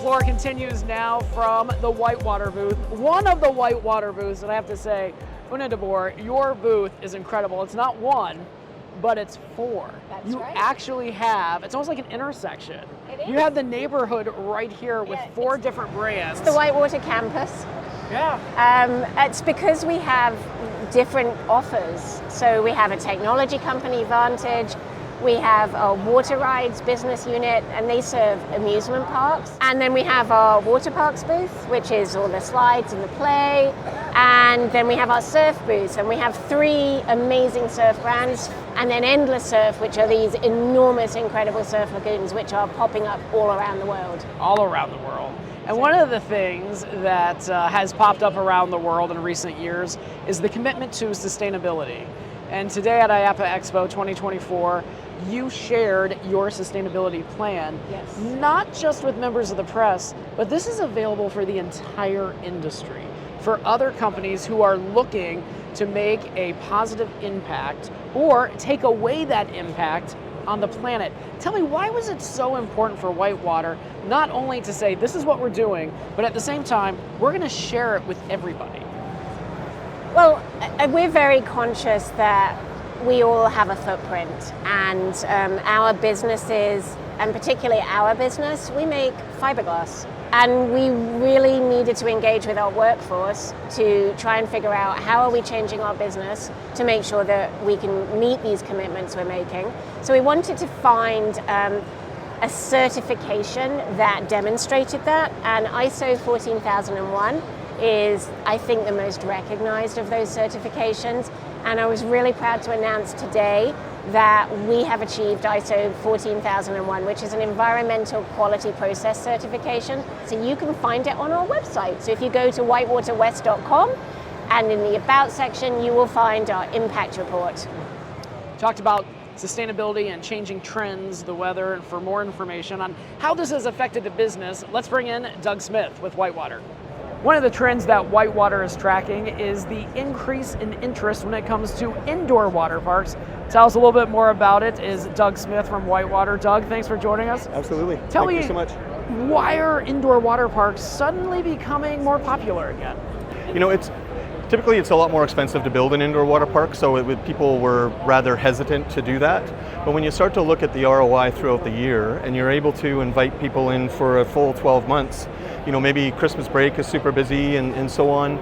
floor continues now from the WhiteWater booth. One of the WhiteWater booths, and I have to say, Una DeBoer, your booth is incredible. It's not one, but it's four. That's right. You actually have, it's almost like an intersection. It is. You have the neighborhood right here with four different brands. It's the WhiteWater campus. Yeah. It's because we have different offers. So we have a technology company, Vantage. We have a water rides business unit, and they serve amusement parks. And then we have our water parks booth, which is all the slides and the play. And then we have our surf booth, and we have three amazing surf brands. And then Endless Surf, which are these enormous, incredible surf lagoons, which are popping up all around the world. All around the world. And one of the things that has popped up around the world in recent years is the commitment to sustainability. And today at IAAPA Expo 2024, you shared your sustainability plan, Yes. not just with members of the press, but this is available for the entire industry, for other companies who are looking to make a positive impact or take away that impact on the planet. Tell me, why was it so important for WhiteWater not only to say this is what we're doing, but at the same time, we're going to share it with everybody? Well, we're very conscious that we all have a footprint, and our businesses, and particularly our business, we make fiberglass. And we really needed to engage with our workforce to try and figure out how are we changing our business to make sure that we can meet these commitments we're making. So we wanted to find a certification that demonstrated that, and ISO 14001 is, I think, the most recognized of those certifications. And I was really proud to announce today that we have achieved ISO 14001, which is an environmental quality process certification. So you can find it on our website. So if you go to whitewaterwest.com, and in the About section, you will find our impact report. Talked about sustainability and changing trends, the weather, and for more information on how this has affected the business, let's bring in Doug Smith with WhiteWater. One of the trends that WhiteWater is tracking is the increase in interest when it comes to indoor water parks. Tell us a little bit more about it is Doug Smith from WhiteWater. Doug, thanks for joining us. Absolutely. Thank you so much. Why are indoor water parks suddenly becoming more popular again? You know, typically it's a lot more expensive to build an indoor water park, so people were rather hesitant to do that. But when you start to look at the ROI throughout the year, and you're able to invite people in for a full 12 months, you know, maybe Christmas break is super busy and so on,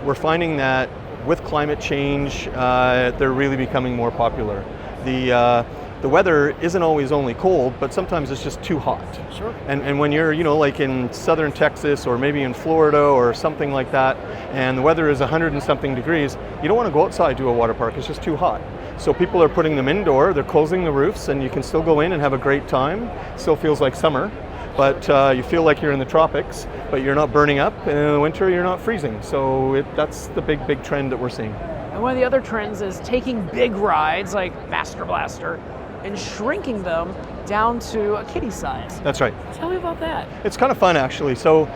we're finding that with climate change, they're really becoming more popular. The weather isn't always only cold, but sometimes it's just too hot. Sure. And when you're, you know, like in southern Texas or maybe in Florida or something like that, and the weather is 100 and something degrees, you don't want to go outside to a water park, it's just too hot. So people are putting them indoor, they're closing the roofs, and you can still go in and have a great time. Still feels like summer, but you feel like you're in the tropics, but you're not burning up, and in the winter you're not freezing. So that's the big trend that we're seeing. And one of the other trends is taking big rides like Master Blaster and shrinking them down to a kiddie size. That's right. Tell me about that. It's kind of fun, actually. So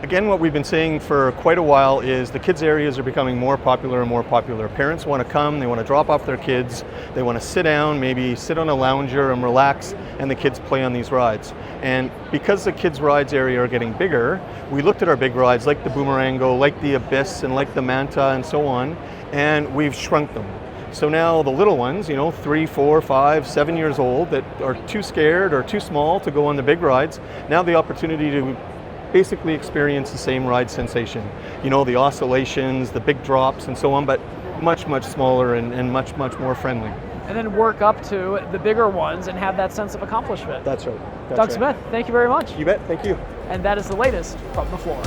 again, what we've been saying for quite a while is the kids areas are becoming more popular and more popular. Parents want to come, they want to drop off their kids, they want to sit down, maybe sit on a lounger and relax, and the kids play on these rides. And because the kids' rides area are getting bigger, we looked at our big rides like the Boomerango, like the Abyss, and like the Manta and so on, and we've shrunk them. So now the little ones, you know, 3, 4, 5, 7 years old that are too scared or too small to go on the big rides, now the opportunity to basically experience the same ride sensation. You know, the oscillations, the big drops and so on, but much smaller and much more friendly. And then work up to the bigger ones and have that sense of accomplishment. That's right. Doug Smith, thank you very much. You bet, thank you. And that is the latest from the floor.